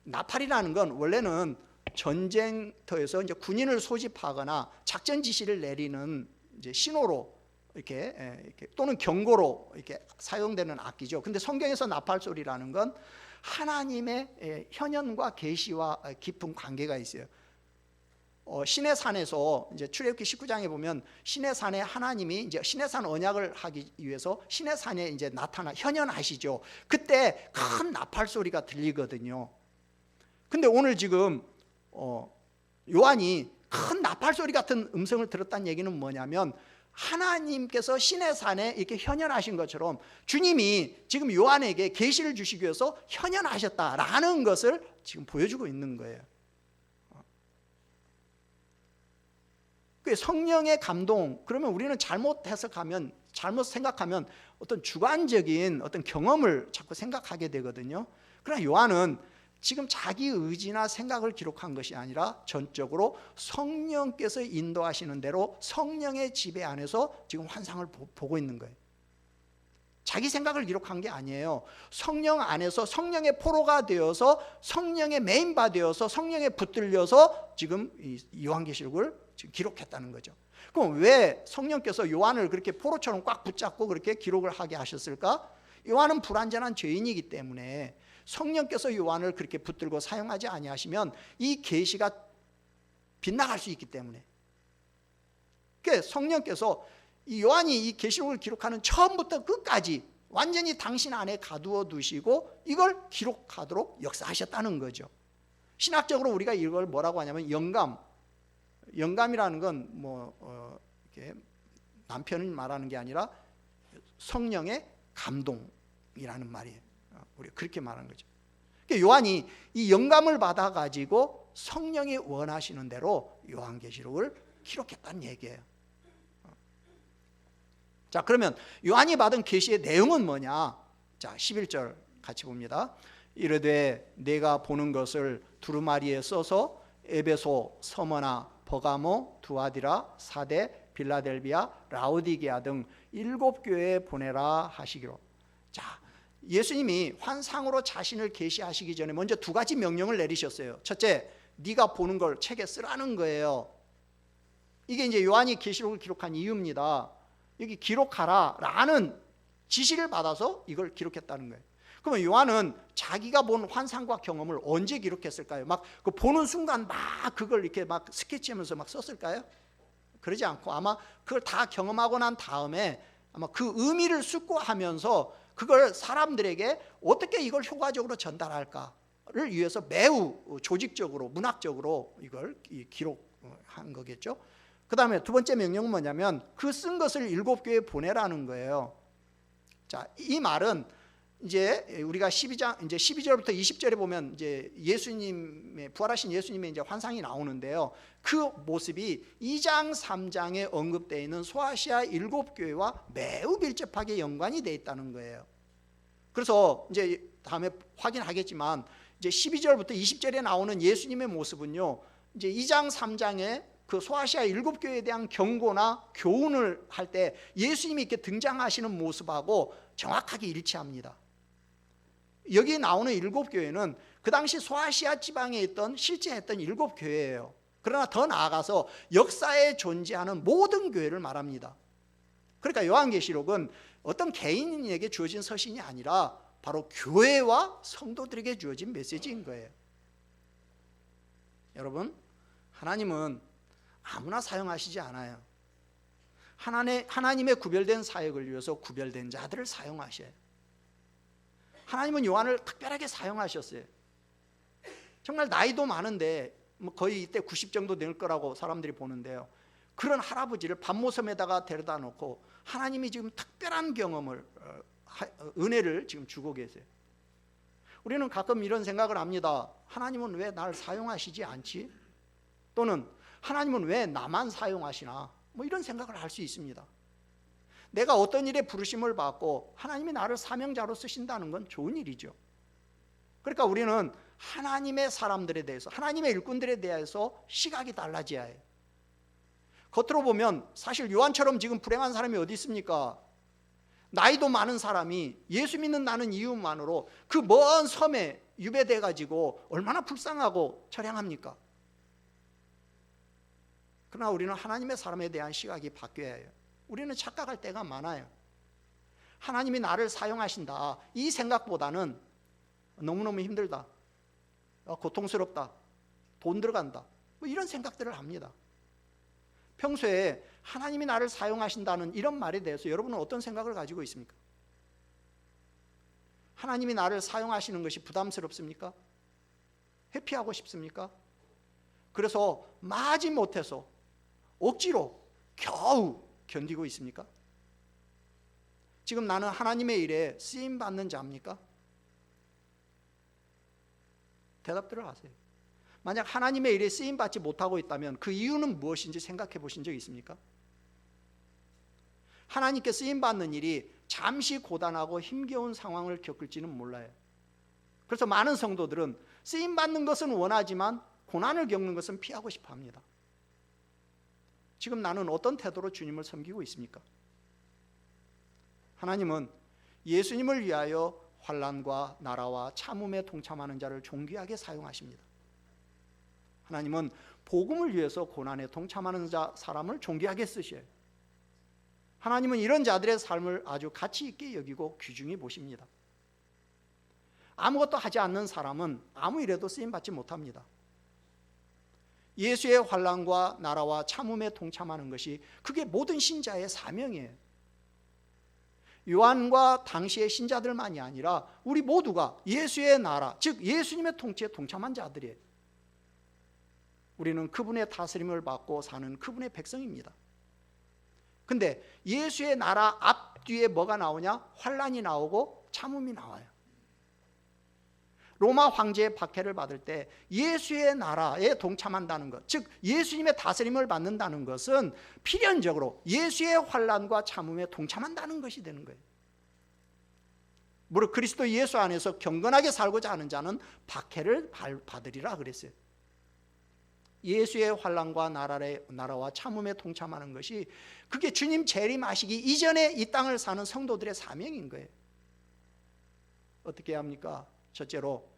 나팔이라는 건 원래는 전쟁터에서 이제 군인을 소집하거나 작전 지시를 내리는 이제 신호로 이렇게 또는 경고로 이렇게 사용되는 악기죠. 근데 성경에서 나팔 소리라는 건 하나님의 현현과 계시와 깊은 관계가 있어요. 신의 산에서 이제 출애굽기 19장에 보면 신의 산에 하나님이 이제 신의 산 언약을 하기 위해서 신의 산에 이제 현현하시죠. 그때 큰 나팔 소리가 들리거든요. 근데 오늘 지금 요한이 큰 나팔 소리 같은 음성을 들었다는 얘기는 뭐냐면 하나님께서 신의 산에 이렇게 현현하신 것처럼 주님이 지금 요한에게 계시를 주시기 위해서 현현하셨다라는 것을 지금 보여주고 있는 거예요. 성령의 감동, 그러면 우리는 잘못 해석하면, 잘못 생각하면 어떤 주관적인 어떤 경험을 자꾸 생각하게 되거든요. 그러나 요한은 지금 자기 의지나 생각을 기록한 것이 아니라 전적으로 성령께서 인도하시는 대로 성령의 지배 안에서 지금 환상을 보고 있는 거예요. 자기 생각을 기록한 게 아니에요. 성령 안에서 성령의 포로가 되어서 성령의 메인바 되어서 성령에 붙들려서 지금 이 요한계시록을 지금 기록했다는 거죠. 그럼 왜 성령께서 요한을 그렇게 포로처럼 꽉 붙잡고 그렇게 기록을 하게 하셨을까? 요한은 불완전한 죄인이기 때문에 성령께서 요한을 그렇게 붙들고 사용하지 아니하시면 이 계시가 빗나갈 수 있기 때문에. 그러니까 성령께서 이 요한이 이 계시록을 기록하는 처음부터 끝까지 완전히 당신 안에 가두어 두시고 이걸 기록하도록 역사하셨다는 거죠. 신학적으로 우리가 이걸 뭐라고 하냐면 영감이라는 건 이렇게 남편을 말하는 게 아니라 성령의 감동이라는 말이에요. 우리가 그렇게 말하는 거죠. 그러니까 요한이 이 영감을 받아 가지고 성령이 원하시는 대로 요한계시록을 기록했다는 얘기예요. 자, 그러면 요한이 받은 계시의 내용은 뭐냐? 자, 11절 같이 봅니다. 이르되 내가 보는 것을 두루마리에 써서 에베소, 서머나, 버가모, 두아디라, 사데, 빌라델비아, 라오디게아 등 7교회에 보내라 하시기로. 자, 예수님이 환상으로 자신을 계시하시기 전에 먼저 2가지 명령을 내리셨어요. 첫째, 네가 보는 걸 책에 쓰라는 거예요. 이게 이제 요한이 계시록을 기록한 이유입니다. 여기 기록하라 라는 지시를 받아서 이걸 기록했다는 거예요. 그러면 요한은 자기가 본 환상과 경험을 언제 기록했을까요? 막 그 보는 순간 막 그걸 이렇게 막 스케치하면서 막 썼을까요? 그러지 않고 아마 그걸 다 경험하고 난 다음에 아마 그 의미를 숙고하면서 그걸 사람들에게 어떻게 이걸 효과적으로 전달할까를 위해서 매우 조직적으로 문학적으로 이걸 기록한 거겠죠. 그 다음에 2번째 명령은 뭐냐면 그 쓴 것을 7교회에 보내라는 거예요. 자, 이 말은 이제 우리가 12장 이제 12절부터 20절에 보면 이제 예수님의 부활하신 예수님의 이제 환상이 나오는데요. 그 모습이 2장 3장에 언급되어 있는 소아시아 7교회와 매우 밀접하게 연관이 되어 있다는 거예요. 그래서 이제 다음에 확인하겠지만 이제 12절부터 20절에 나오는 예수님의 모습은요. 이제 2장 3장에 그 소아시아 7교회에 대한 경고나 교훈을 할 때 예수님이 이렇게 등장하시는 모습하고 정확하게 일치합니다. 여기 나오는 7교회는 그 당시 소아시아 지방에 있던 실제 했던 7교회예요. 그러나 더 나아가서 역사에 존재하는 모든 교회를 말합니다. 그러니까 요한계시록은 어떤 개인에게 주어진 서신이 아니라 바로 교회와 성도들에게 주어진 메시지인 거예요. 여러분, 하나님은 아무나 사용하시지 않아요. 하나님의 구별된 사역을 위해서 구별된 자들을 사용하셔요. 하나님은 요한을 특별하게 사용하셨어요. 정말 나이도 많은데 거의 이때 90 정도 될 거라고 사람들이 보는데요. 그런 할아버지를 밤모섬에다가 데려다 놓고 하나님이 지금 특별한 경험을 은혜를 지금 주고 계세요. 우리는 가끔 이런 생각을 합니다. 하나님은 왜 날 사용하시지 않지? 또는 하나님은 왜 나만 사용하시나? 뭐 이런 생각을 할 수 있습니다. 내가 어떤 일에 부르심을 받고 하나님이 나를 사명자로 쓰신다는 건 좋은 일이죠. 그러니까 우리는 하나님의 사람들에 대해서, 하나님의 일꾼들에 대해서 시각이 달라져야 해요. 겉으로 보면 사실 요한처럼 지금 불행한 사람이 어디 있습니까? 나이도 많은 사람이 예수 믿는 나는 이유만으로 그 먼 섬에 유배돼 가지고 얼마나 불쌍하고 처량합니까? 그러나 우리는 하나님의 사람에 대한 시각이 바뀌어야 해요. 우리는 착각할 때가 많아요. 하나님이 나를 사용하신다, 이 생각보다는 너무너무 힘들다, 고통스럽다, 돈 들어간다, 뭐 이런 생각들을 합니다. 평소에 하나님이 나를 사용하신다는 이런 말에 대해서 여러분은 어떤 생각을 가지고 있습니까? 하나님이 나를 사용하시는 것이 부담스럽습니까? 회피하고 싶습니까? 그래서 마지못해서 억지로 겨우 견디고 있습니까? 지금 나는 하나님의 일에 쓰임받는 자입니까? 대답들을 하세요. 만약 하나님의 일에 쓰임받지 못하고 있다면 그 이유는 무엇인지 생각해 보신 적 있습니까? 하나님께 쓰임받는 일이 잠시 고단하고 힘겨운 상황을 겪을지는 몰라요. 그래서 많은 성도들은 쓰임받는 것은 원하지만 고난을 겪는 것은 피하고 싶어 합니다. 지금 나는 어떤 태도로 주님을 섬기고 있습니까? 하나님은 예수님을 위하여 환난과 나라와 참음에 동참하는 자를 존귀하게 사용하십니다. 하나님은 복음을 위해서 고난에 동참하는 사람을 존귀하게 쓰셔요. 하나님은 이런 자들의 삶을 아주 가치 있게 여기고 귀중히 보십니다. 아무것도 하지 않는 사람은 아무 일에도 쓰임받지 못합니다. 예수의 환난과 나라와 참음에 동참하는 것이 그게 모든 신자의 사명이에요. 요한과 당시의 신자들만이 아니라 우리 모두가 예수의 나라, 즉 예수님의 통치에 동참한 자들이에요. 우리는 그분의 다스림을 받고 사는 그분의 백성입니다. 근데 예수의 나라 앞뒤에 뭐가 나오냐? 환난이 나오고 참음이 나와요. 로마 황제의 박해를 받을 때 예수의 나라에 동참한다는 것, 즉 예수님의 다스림을 받는다는 것은 필연적으로 예수의 환난과 참음에 동참한다는 것이 되는 거예요. 무릇 그리스도 예수 안에서 경건하게 살고자 하는 자는 박해를 받으리라 그랬어요. 예수의 환난과 나라와 참음에 동참하는 것이 그게 주님 재림하시기 이전에 이 땅을 사는 성도들의 사명인 거예요. 어떻게 해야 합니까? 첫째로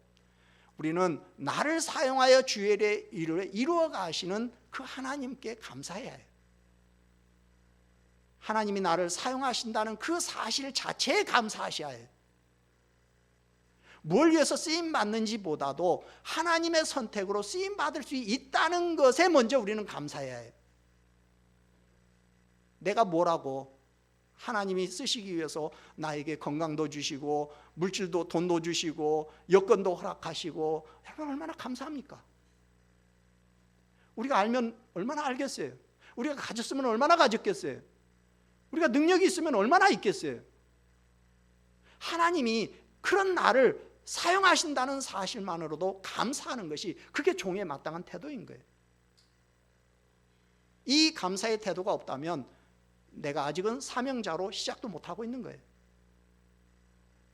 우리는 나를 사용하여 주의 일을 이루어 가시는 그 하나님께 감사해야 해요. 하나님이 나를 사용하신다는 그 사실 자체에 감사하셔야 해요. 뭘 위해서 쓰임받는지 보다도 하나님의 선택으로 쓰임받을 수 있다는 것에 먼저 우리는 감사해야 해요. 내가 뭐라고 하나님이 쓰시기 위해서 나에게 건강도 주시고 물질도 돈도 주시고 여건도 허락하시고 여러분 얼마나 감사합니까? 우리가 알면 얼마나 알겠어요? 우리가 가졌으면 얼마나 가졌겠어요? 우리가 능력이 있으면 얼마나 있겠어요? 하나님이 그런 나를 사용하신다는 사실만으로도 감사하는 것이 그게 종에 마땅한 태도인 거예요. 이 감사의 태도가 없다면 내가 아직은 사명자로 시작도 못하고 있는 거예요.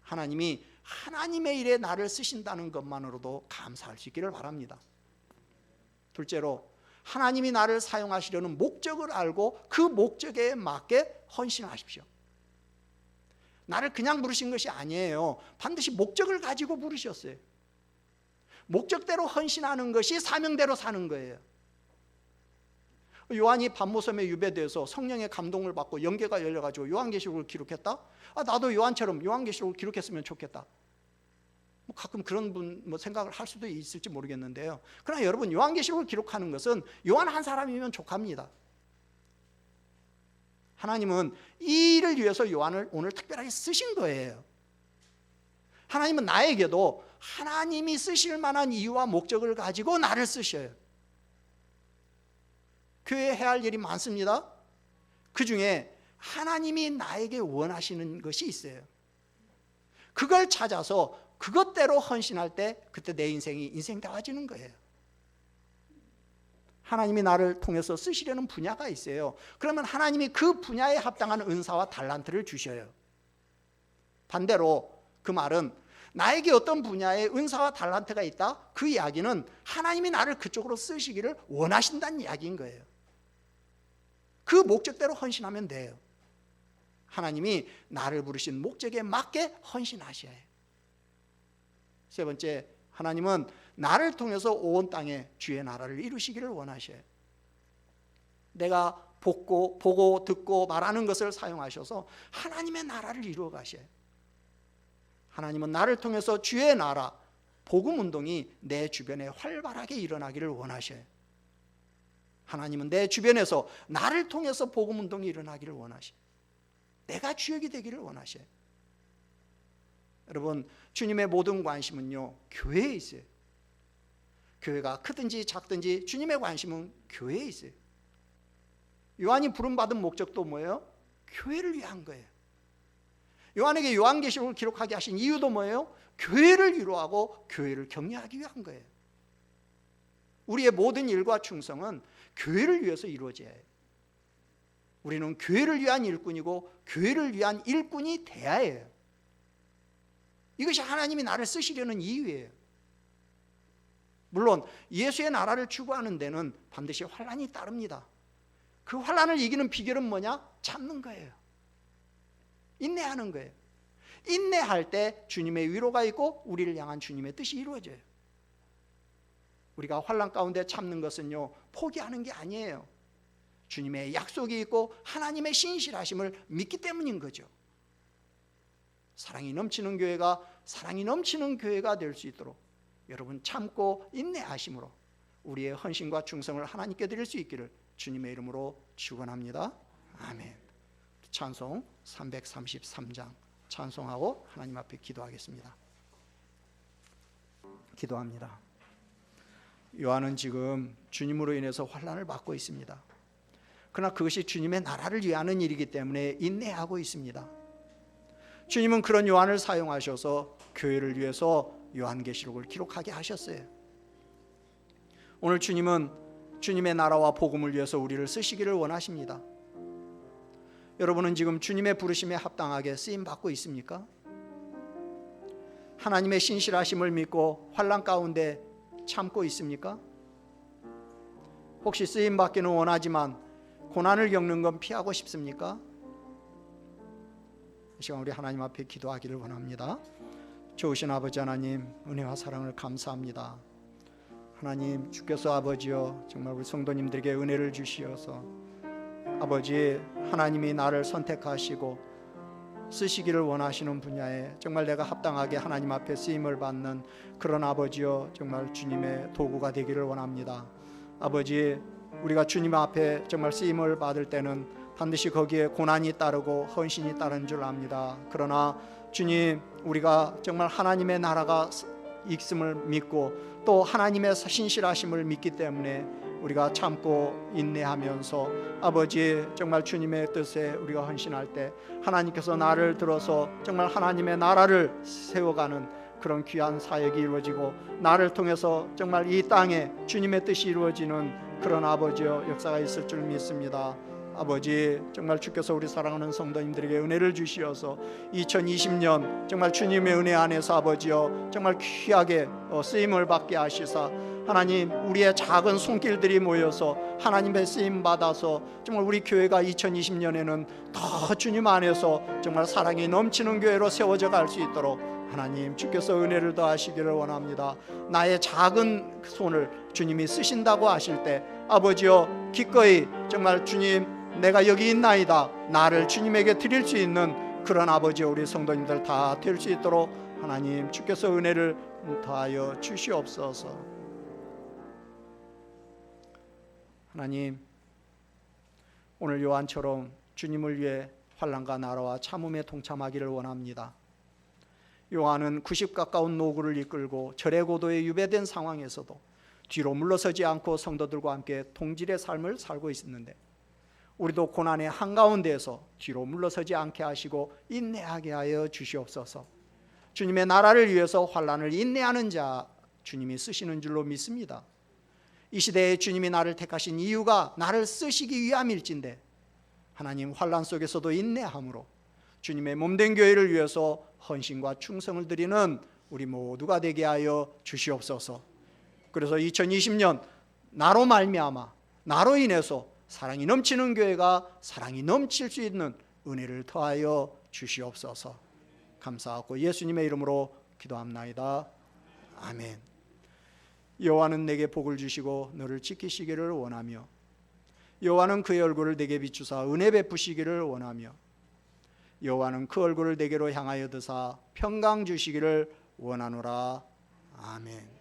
하나님이 하나님의 일에 나를 쓰신다는 것만으로도 감사할 수 있기를 바랍니다. 둘째로 하나님이 나를 사용하시려는 목적을 알고 그 목적에 맞게 헌신하십시오. 나를 그냥 부르신 것이 아니에요. 반드시 목적을 가지고 부르셨어요. 목적대로 헌신하는 것이 사명대로 사는 거예요. 요한이 밤모섬에 유배돼서 성령의 감동을 받고 영계가 열려가지고 요한계시록을 기록했다? 나도 요한처럼 요한계시록을 기록했으면 좋겠다. 가끔 그런 분 생각을 할 수도 있을지 모르겠는데요. 그러나 여러분, 요한계시록을 기록하는 것은 요한 한 사람이면 족합니다. 하나님은 이 일을 위해서 요한을 오늘 특별하게 쓰신 거예요. 하나님은 나에게도 하나님이 쓰실 만한 이유와 목적을 가지고 나를 쓰셔요. 교회에 해야 할 일이 많습니다. 그 중에 하나님이 나에게 원하시는 것이 있어요. 그걸 찾아서 그것대로 헌신할 때 그때 내 인생이 인생다워지는 거예요. 하나님이 나를 통해서 쓰시려는 분야가 있어요. 그러면 하나님이 그 분야에 합당한 은사와 달란트를 주셔요. 반대로 그 말은 나에게 어떤 분야에 은사와 달란트가 있다? 그 이야기는 하나님이 나를 그쪽으로 쓰시기를 원하신다는 이야기인 거예요. 그 목적대로 헌신하면 돼요. 하나님이 나를 부르신 목적에 맞게 헌신하셔야 해요. 세 번째, 하나님은 나를 통해서 온 땅에 주의 나라를 이루시기를 원하셔요. 내가 보고 듣고 말하는 것을 사용하셔서 하나님의 나라를 이루어 가셔요. 하나님은 나를 통해서 주의 나라, 복음 운동이 내 주변에 활발하게 일어나기를 원하셔요. 하나님은 내 주변에서 나를 통해서 복음 운동이 일어나기를 원하셔요. 내가 주역이 되기를 원하셔요. 여러분, 주님의 모든 관심은요, 교회에 있어요. 교회가 크든지 작든지 주님의 관심은 교회에 있어요. 요한이 부름받은 목적도 뭐예요? 교회를 위한 거예요. 요한에게 요한계시록을 기록하게 하신 이유도 뭐예요? 교회를 위로하고 교회를 격려하기 위한 거예요. 우리의 모든 일과 충성은 교회를 위해서 이루어져야 해요. 우리는 교회를 위한 일꾼이고 교회를 위한 일꾼이 돼야 해요. 이것이 하나님이 나를 쓰시려는 이유예요. 물론 예수의 나라를 추구하는 데는 반드시 환난이 따릅니다. 그 환난을 이기는 비결은 뭐냐? 참는 거예요. 인내하는 거예요. 인내할 때 주님의 위로가 있고 우리를 향한 주님의 뜻이 이루어져요. 우리가 환난 가운데 참는 것은요, 포기하는 게 아니에요. 주님의 약속이 있고 하나님의 신실하심을 믿기 때문인 거죠. 사랑이 넘치는 교회가 될 수 있도록 여러분 참고 인내하심으로 우리의 헌신과 충성을 하나님께 드릴 수 있기를 주님의 이름으로 축원합니다. 아멘. 찬송 333장 찬송하고 하나님 앞에 기도하겠습니다. 기도합니다. 요한은 지금 주님으로 인해서 환난을 받고 있습니다. 그러나 그것이 주님의 나라를 위하는 일이기 때문에 인내하고 있습니다. 주님은 그런 요한을 사용하셔서 교회를 위해서 요한계시록을 기록하게 하셨어요. 오늘 주님은 주님의 나라와 복음을 위해서 우리를 쓰시기를 원하십니다. 여러분은 지금 주님의 부르심에 합당하게 쓰임 받고 있습니까? 하나님의 신실하심을 믿고 환난 가운데 참고 있습니까? 혹시 쓰임 받기는 원하지만 고난을 겪는 건 피하고 싶습니까? 이 시간 우리 하나님 앞에 기도하기를 원합니다. 좋으신 아버지 하나님, 은혜와 사랑을 감사합니다. 하나님, 주께서 아버지여 정말 우리 성도님들에게 은혜를 주시어서 아버지, 하나님이 나를 선택하시고 쓰시기를 원하시는 분야에 정말 내가 합당하게 하나님 앞에 쓰임을 받는 그런 아버지여 정말 주님의 도구가 되기를 원합니다. 아버지, 우리가 주님 앞에 정말 쓰임을 받을 때는 반드시 거기에 고난이 따르고 헌신이 따르는 줄 압니다. 그러나 주님, 우리가 정말 하나님의 나라가 있음을 믿고 또 하나님의 신실하심을 믿기 때문에 우리가 참고 인내하면서 아버지 정말 주님의 뜻에 우리가 헌신할 때 하나님께서 나를 들어서 정말 하나님의 나라를 세워가는 그런 귀한 사역이 이루어지고 나를 통해서 정말 이 땅에 주님의 뜻이 이루어지는 그런 아버지여 역사가 있을 줄 믿습니다. 아버지, 정말 주께서 우리 사랑하는 성도님들에게 은혜를 주시어서 2020년 정말 주님의 은혜 안에서 아버지여 정말 귀하게 쓰임을 받게 하시사 하나님, 우리의 작은 손길들이 모여서 하나님의 쓰임 받아서 정말 우리 교회가 2020년에는 더 주님 안에서 정말 사랑이 넘치는 교회로 세워져 갈 수 있도록 하나님 주께서 은혜를 더하시기를 원합니다. 나의 작은 손을 주님이 쓰신다고 하실 때 아버지여 기꺼이 정말 주님, 내가 여기 있나이다, 나를 주님에게 드릴 수 있는 그런 아버지 우리 성도님들 다 될 수 있도록 하나님 주께서 은혜를 더하여 주시옵소서. 하나님, 오늘 요한처럼 주님을 위해 환난과 나라와 참음에 동참하기를 원합니다. 요한은 90 가까운 노구를 이끌고 절의 고도에 유배된 상황에서도 뒤로 물러서지 않고 성도들과 함께 동질의 삶을 살고 있었는데 우리도 고난의 한가운데에서 뒤로 물러서지 않게 하시고 인내하게 하여 주시옵소서. 주님의 나라를 위해서 환난을 인내하는 자 주님이 쓰시는 줄로 믿습니다. 이 시대에 주님이 나를 택하신 이유가 나를 쓰시기 위함일진데 하나님 환난 속에서도 인내함으로 주님의 몸된 교회를 위해서 헌신과 충성을 드리는 우리 모두가 되게 하여 주시옵소서. 그래서 2020년 나로 말미암아 나로 인해서 사랑이 넘치는 교회가 사랑이 넘칠 수 있는 은혜를 더하여 주시옵소서. 감사하고 예수님의 이름으로 기도합나이다. 아멘. 여호와는 내게 복을 주시고 너를 지키시기를 원하며 여호와는 그의 얼굴을 내게 비추사 은혜 베푸시기를 원하며 여호와는 그 얼굴을 내게로 향하여 드사 평강 주시기를 원하노라. 아멘.